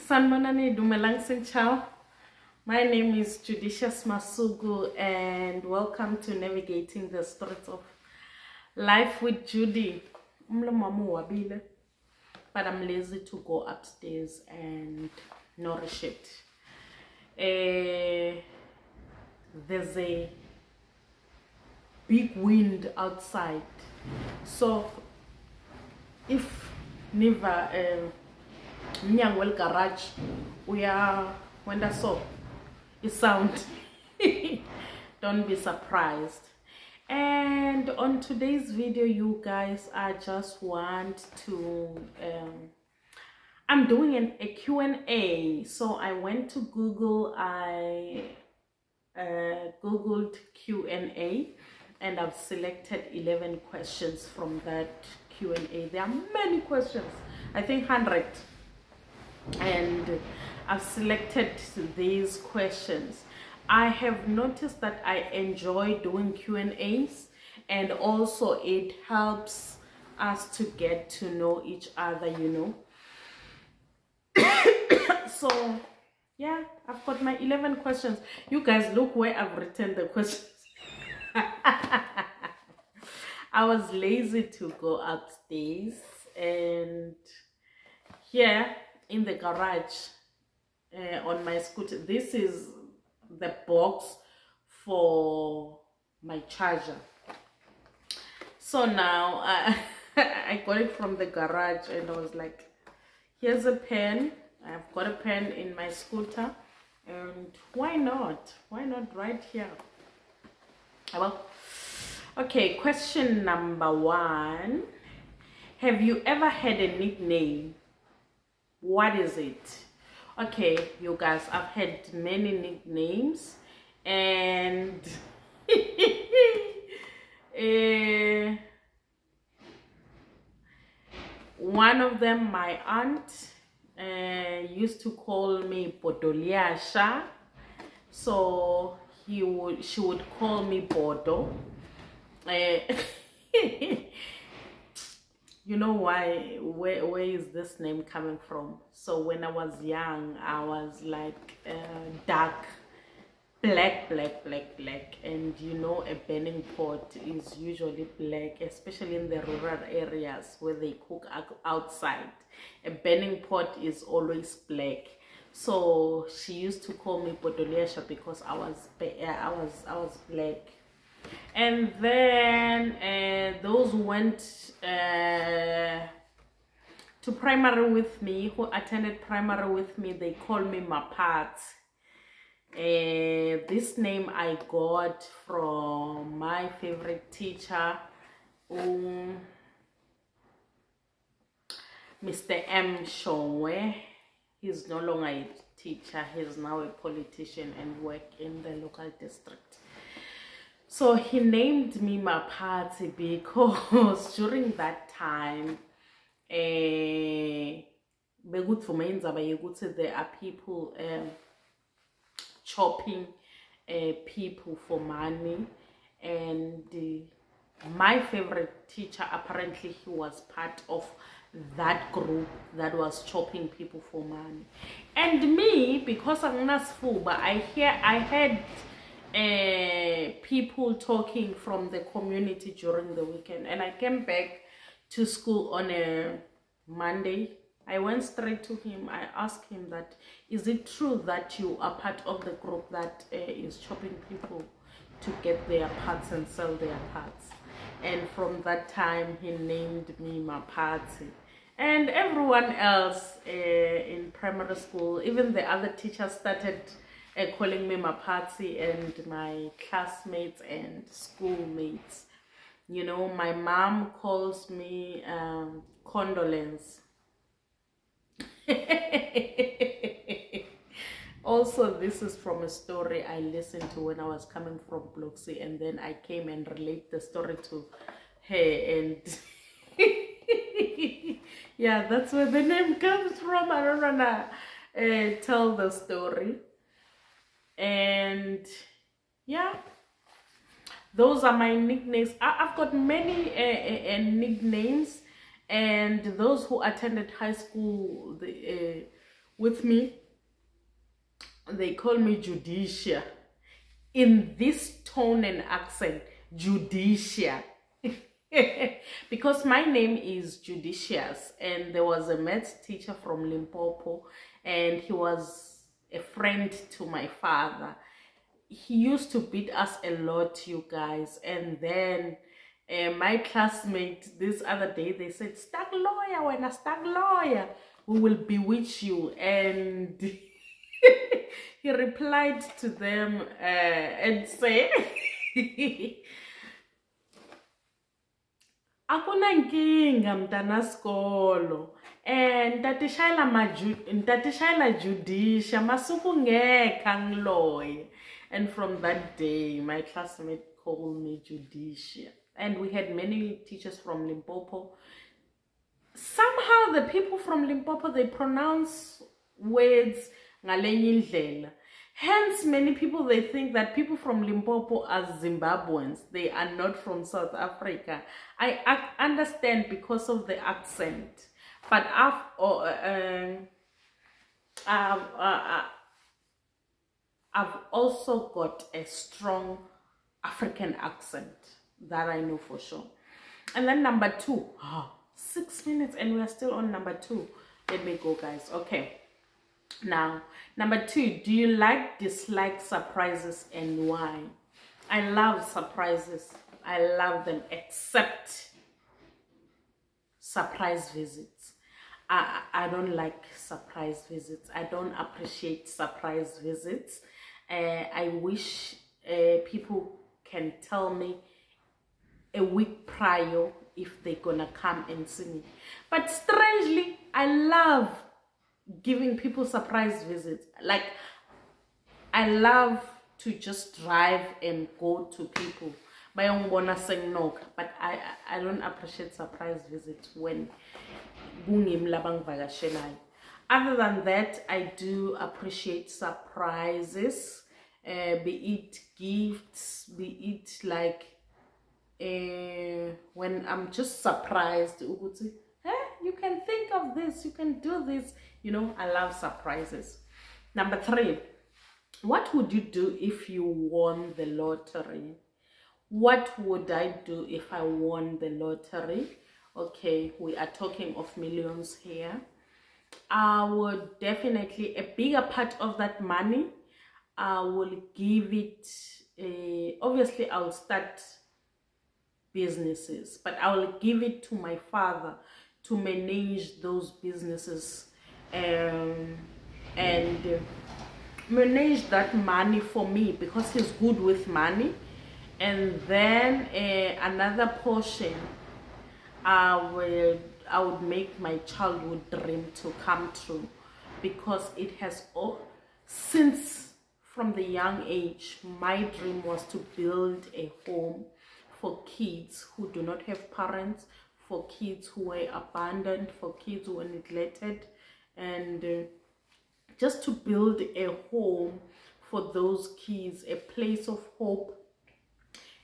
Sanmonani Dumelang Sinchao. My name is Judicious Masugu and welcome to Navigating the Streets of Life with Judy. But I'm lazy to go upstairs and nourish it. There's a big wind outside, so if never Nyangwell garage we are when that's so it sound don't be surprised. And on today's video, you guys, I just want to I'm doing a Q&A. So I went to Google, I googled Q&A and I've selected 11 questions from that Q&A. There are many questions, I think 100, and I've selected these questions. I have noticed that I enjoy doing Q&As, and also it helps us to get to know each other, you know. So yeah, I've got my 11 questions. You guys, look where I've written the questions. I was lazy to go upstairs, and here in the garage on my scooter, this is the box for my charger. So now I got it from the garage and I was like, here's a pen. I've got a pen in my scooter, and why not right here. Well, okay, question number 1. Have you ever had a nickname? What is it? Okay, you guys, I've had many nicknames, and one of them, my aunt used to call me Bodoliasha, so she would call me Bodo. You know why? Where is this name coming from? So when I was young, I was like dark black, and you know, a burning pot is usually black, especially in the rural areas where they cook outside. A burning pot is always black. So she used to call me Bodoliasha because I was black. And then those who went to primary with me, who attended primary with me, they call me Mapat. This name I got from my favorite teacher, Mr. M. Shongwe. He's no longer a teacher, he's now a politician and works in the local district. So he named me Mapati because during that time, there are people chopping people for money, and my favorite teacher, apparently he was part of that group that was chopping people for money. And me, because I'm not full, but I heard people talking from the community during the weekend, and I came back to school on a Monday. I went straight to him. I asked him that, is it true that you are part of the group that is chopping people to get their parts and sell their parts? And from that time he named me Mapati. And everyone else in primary school, even the other teachers, started calling me Mapati, and my classmates and schoolmates. You know, my mom calls me Condolence. Also, this is from a story I listened to when I was coming from Bloxy, and then I came and relate the story to her, and yeah, that's where the name comes from. I don't wanna tell the story. And yeah, those are my nicknames. I've got many nicknames, and those who attended high school with me, they call me Judicia. In this tone and accent, Judicia. Because my name is Judicious, and there was a maths teacher from Limpopo, and he was a friend to my father. He used to beat us a lot, you guys. And then my classmate this other day, they said, "Stag lawyer, when a stag lawyer, we will bewitch you." And he replied to them and said, "Akunankinga mntana skolo, and ntatishayela Judicia masuku ngekha ngiloye." And from that day, my classmate called me Judicia. And we had many teachers from Limpopo. Somehow the people from Limpopo, they pronounce words ngalenye indlela. Hence, many people, they think that people from Limpopo are Zimbabweans. They are not from South Africa. I understand because of the accent. But I've also got a strong African accent. That I know for sure. And then number 2. 6 minutes and we are still on number 2. Let me go, guys. Okay. Now, number 2, do you dislike surprises and why? I love surprises. I love them, except surprise visits. I don't like surprise visits. I don't appreciate surprise visits. I wish people can tell me a week prior if they're gonna come and see me. But strangely, I love giving people surprise visits. Like, I love to just drive and go to people. But I don't appreciate surprise visits when other than that, I do appreciate surprises, be it gifts, be it like when I'm just surprised, you can think of this, you can do this, you know. I love surprises. Number 3, what would you do if you won the lottery? What would I do if I won the lottery? Okay, we are talking of millions here. I would definitely, a bigger part of that money, I will give it, obviously I'll start businesses, but I will give it to my father to manage those businesses and manage that money for me, because he's good with money. And then another portion, I would make my childhood dream to come true, because it has since from the young age, my dream was to build a home for kids who do not have parents, for kids who were abandoned, for kids who were neglected, and just to build a home for those kids, a place of hope,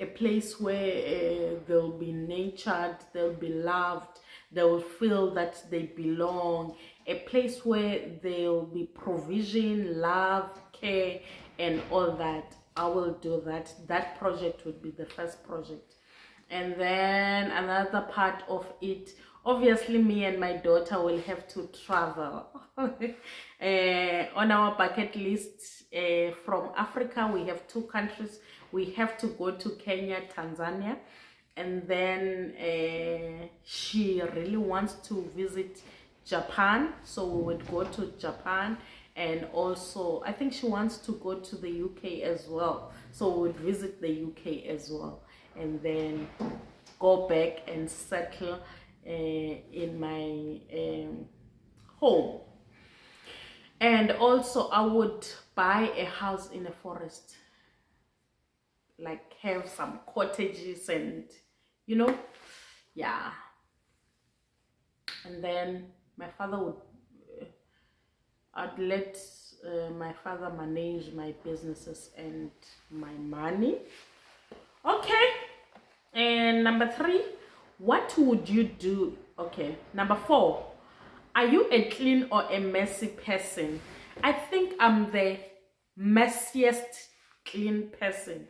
a place where they'll be nurtured, they'll be loved, they'll feel that they belong, a place where there'll be provision, love, care, and all that. I will do that. That project would be the first project. And then another part of it, obviously me and my daughter will have to travel. On our bucket list, from Africa, we have 2 countries. We have to go to Kenya, Tanzania, and then she really wants to visit Japan, so we would go to Japan. And also I think she wants to go to the UK as well, so we would visit the UK as well, and then go back and settle in my home. And also I would buy a house in a forest, like have some cottages and, you know, yeah. And then my father would, I'd let my father manage my businesses and my money. Okay. And number 3, what would you do? Okay. Number 4, Are you a clean or a messy person? I think I'm the messiest clean person.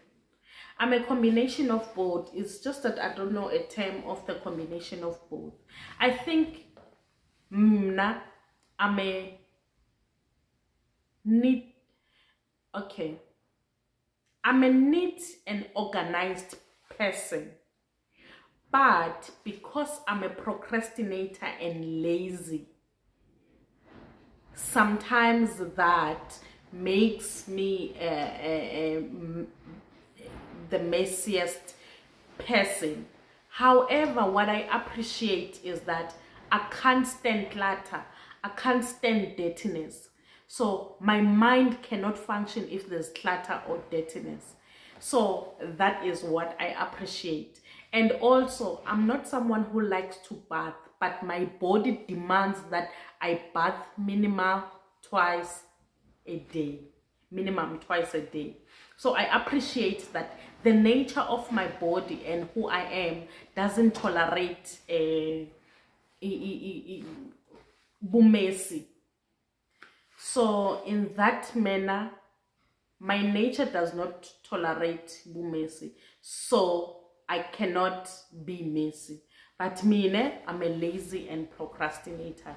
I'm a combination of both. It's just that I don't know a term of the combination of both. I think I'm a neat, okay. I'm a neat and organized person. But because I'm a procrastinator and lazy, sometimes that makes me the messiest person. However, what I appreciate is that I can't stand clutter. I can't stand dirtiness. So my mind cannot function if there's clutter or dirtiness. So that is what I appreciate. And also, I'm not someone who likes to bath, but my body demands that I bath minimum twice a day. Minimum twice a day. So I appreciate that the nature of my body and who I am doesn't tolerate bumesi. So in that manner, my nature does not tolerate bumesi. So I cannot be messy. But me, I'm a lazy and procrastinator.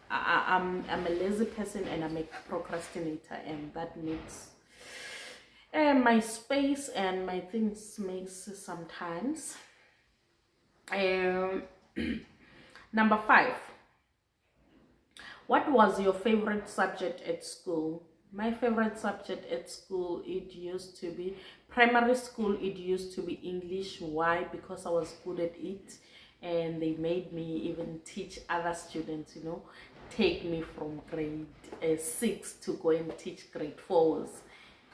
I'm a lazy person and I'm a procrastinator, and that makes my space and my things makes sometimes. Number 5. What was your favorite subject at school? My favorite subject at school, it used to be primary school. It used to be English. Why? Because I was good at it, and they made me even teach other students, you know, take me from grade 6 to go and teach grade 4s,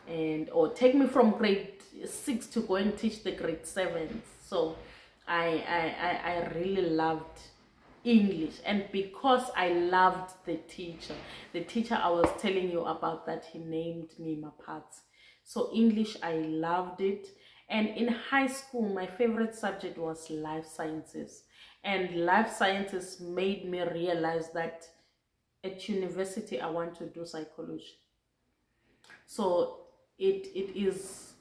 and or take me from grade 6 to go and teach the grade 7s. So I really loved English, and because I loved the teacher I was telling you about, that he named me Mapats. So English, I loved it. And in high school, my favorite subject was life sciences, and life sciences made me realize that at university I want to do psychology. So it is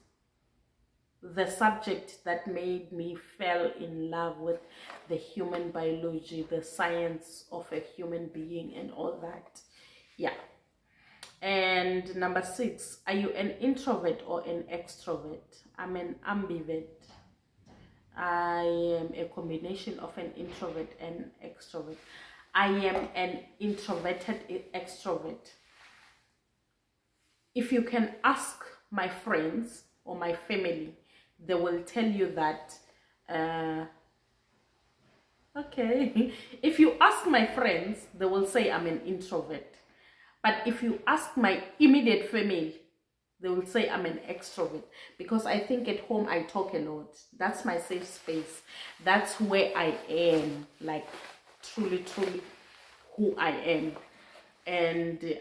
the subject that made me fell in love with the human biology, the science of a human being and all that. Yeah. And number 6, are you an introvert or an extrovert? I'm an ambivert. I am a combination of an introvert and extrovert. I am an introverted extrovert. If you can ask my friends or my family, they will tell you that okay. If you ask my friends, they will say I'm an introvert. But if you ask my immediate family, they will say I'm an extrovert, because I think at home I talk a lot. That's my safe space. That's where I am, like truly who I am. And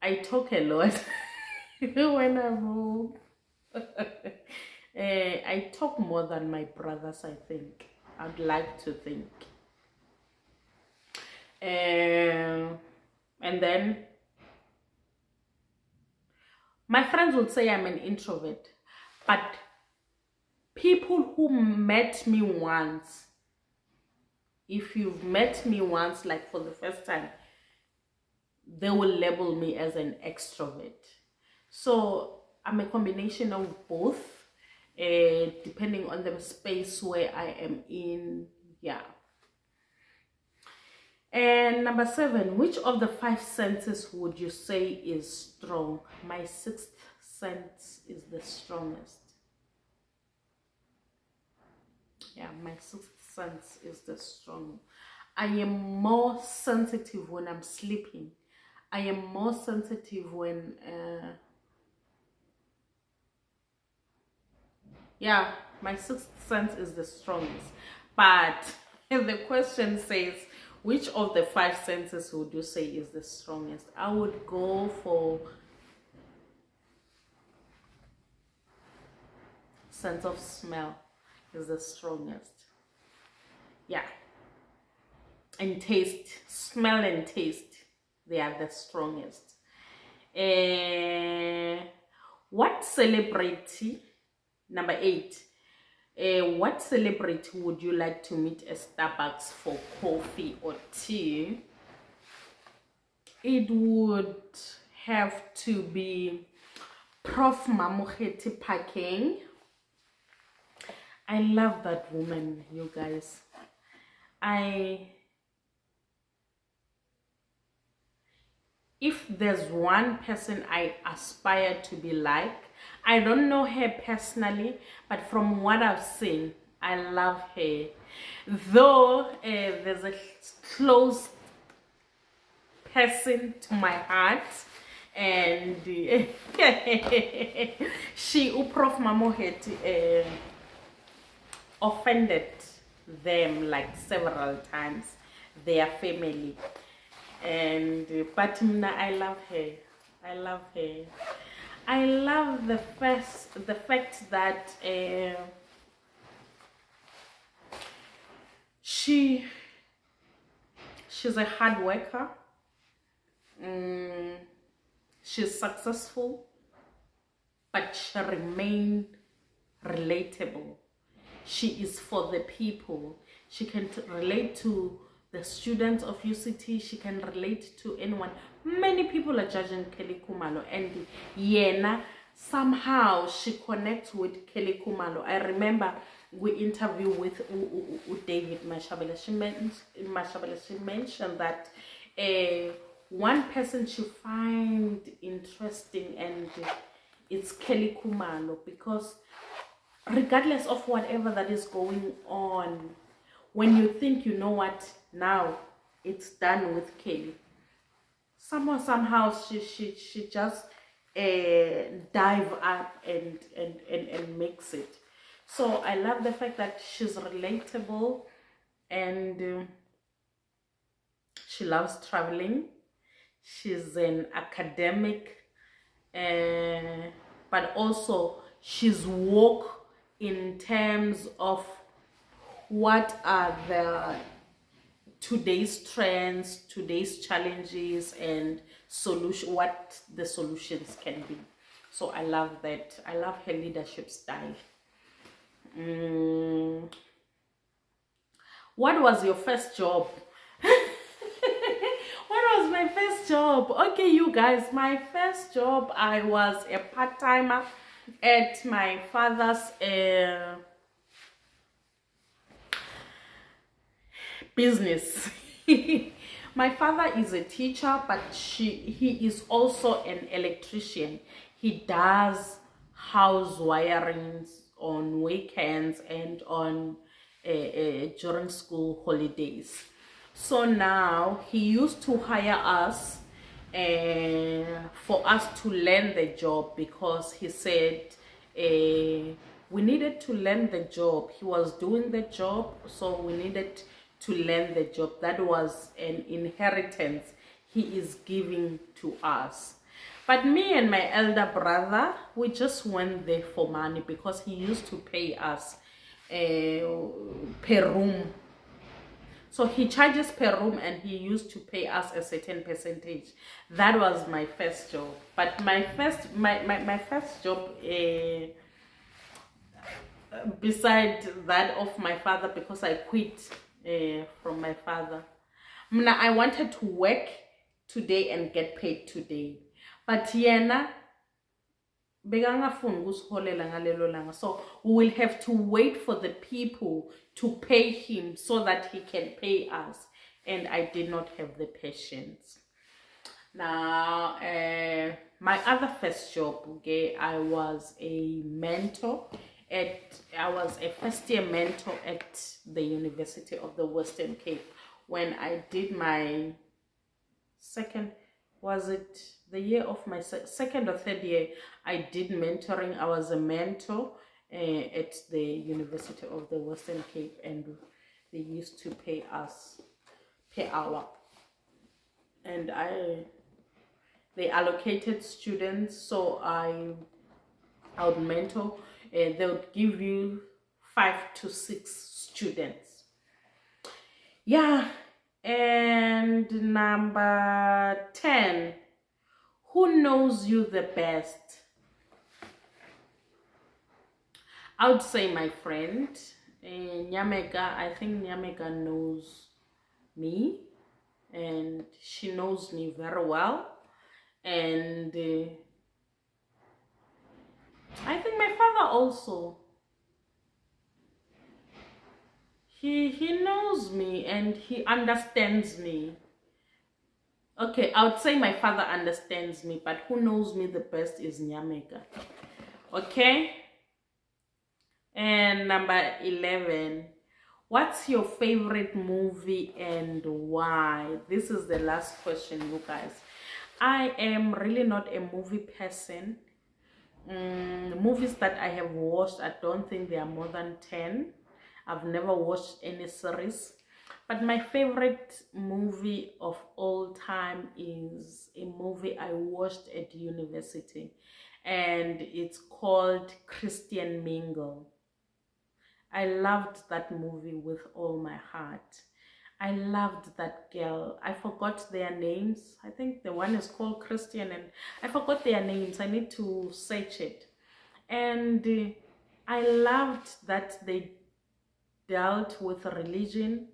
I talk a lot when I'm home. I talk more than my brothers, I think. I'd like to think. And then my friends would say I'm an introvert, but people who met me once, if you've met me once, like for the first time, they will label me as an extrovert. So I'm a combination of both, depending on the space where I am in. Yeah. And number 7, which of the 5 senses would you say is strong? My 6th sense is the strongest. Yeah, my 6th sense is the strong. I am more sensitive when I'm sleeping. I am more sensitive when yeah, my 6th sense is the strongest. But the question says, which of the 5 senses would you say is the strongest? I would go for sense of smell is the strongest. Yeah. and taste, smell and taste, they are the strongest. What celebrity, number 8, what celebrity would you like to meet at Starbucks for coffee or tea? It would have to be Prof. Mamokgethi Phakeng. I love that woman, you guys. If there's one person I aspire to be like, I don't know her personally, but from what I've seen, I love her. Though there's a close person to my heart, and Prof. Mamokgethi offended them like several times, their family. And but I love her. I love her. I love the fact that she's a hard worker. She's successful, but she remained relatable. She is for the people. She can relate to the students of UCT. She can relate to anyone. Many people are judging Kelly Khumalo, and Yena, somehow she connects with Kelly Khumalo. I remember we interviewed with David Mashabela. She mentioned that one person she find interesting, and it's Kelly Khumalo, because regardless of whatever that is going on, when you think you know what, now it's done with Kelly, somehow she just dive up and makes it. So I love the fact that she's relatable, and she loves traveling. She's an academic, but also she's woke in terms of what are the today's trends, today's challenges, and what the solutions can be. So I love that. I love her leadership style. What was your first job? What was my first job? Okay, you guys, my first job, I was a part-timer at my father's business. My father is a teacher, but he is also an electrician. He does house wirings on weekends and on during school holidays. So now he used to hire us for us to learn the job, because he said we needed to learn the job. He was doing the job, so we needed to learn the job. That was an inheritance he is giving to us. But me and my elder brother, we just went there for money, because he used to pay us per room. So he charges per room, and he used to pay us a certain percentage. That was my first job. But my first job, beside that of my father, because I quit from my father, I wanted to work today and get paid today. But yena so we will have to wait for the people to pay him so that he can pay us, and I did not have the patience. Now my other first job, okay, I was a mentor I was a first year mentor at the University of the Western Cape. When I did my second, was it the year of my second or third year, I did mentoring. I was a mentor at the University of the Western Cape, and they used to pay us per hour, and they allocated students, so I would mentor. They would give you 5 to 6 students. Yeah, And number 10, who knows you the best? I would say my friend, Nyamega. I think Nyamega knows me, and she knows me very well. And I think my father also. He knows me and he understands me. Okay, I would say my father understands me, but who knows me the best is Nyamega. Okay? And number 11, what's your favorite movie and why? This is the last question, you guys. I am really not a movie person. Movies that I have watched, I don't think they are more than 10. I've never watched any series. But my favorite movie of all time is a movie I watched at university. And it's called Christian Mingle. I loved that movie with all my heart. I loved that girl. I forgot their names. I think the one is called Christian and I forgot their names. I need to search it. And I loved that they dealt with religion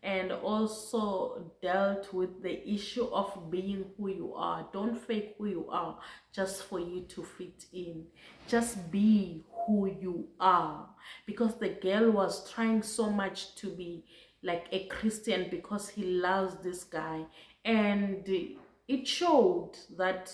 and also dealt with the issue of being who you are. Don't fake who you are just for you to fit in. Just be who you are. Because the girl was trying so much to be like a Christian because he loves this guy. And it showed that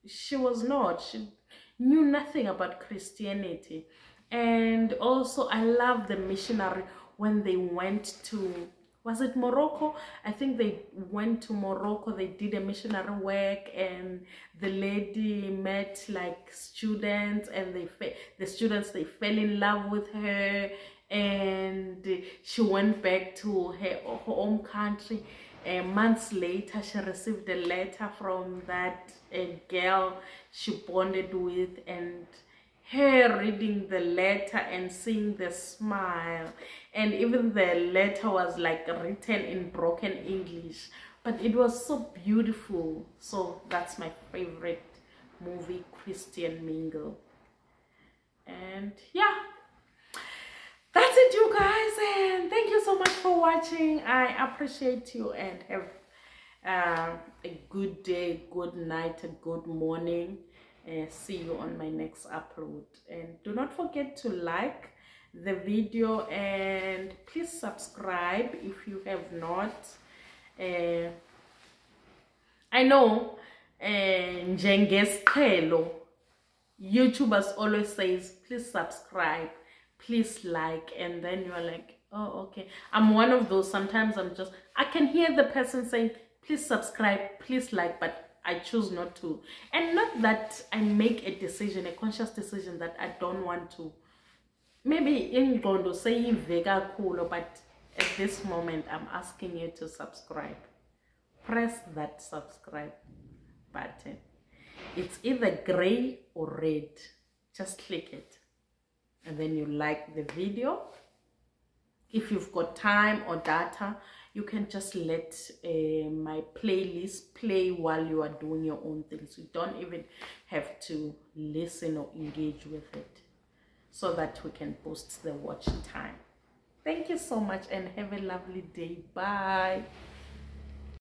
she was not. She knew nothing about Christianity. And also I love the missionary when they went to, was it Morocco? I think they went to Morocco. They did a missionary work and the lady met like students and the students, they fell in love with her and she went back to her home country. Months later, she received a letter from that girl she bonded with, and her reading the letter and seeing the smile, and even the letter was like written in broken English, but it was so beautiful. So that's my favorite movie, Christian Mingle. And yeah, that's it, you guys, and thank you so much for watching. I appreciate you and have a good day, good night, a good morning. See you on my next upload, and do not forget to like the video and please subscribe if you have not. I know njengesqhelo, YouTubers always says please subscribe, please like, and then you're like, oh okay. I'm one of those. Sometimes I can hear the person saying please subscribe, please like, but I choose not to. And not that I make a decision, a conscious decision, that I don't want to. Maybe in Gondo say vega cool, but at this moment I'm asking you to subscribe. Press that subscribe button. It's either gray or red. Just click it. And then you like the video. If you've got time or data, you can just let my playlist play while you are doing your own things. You don't even have to listen or engage with it, so that we can boost the watch time. Thank you so much and have a lovely day. Bye.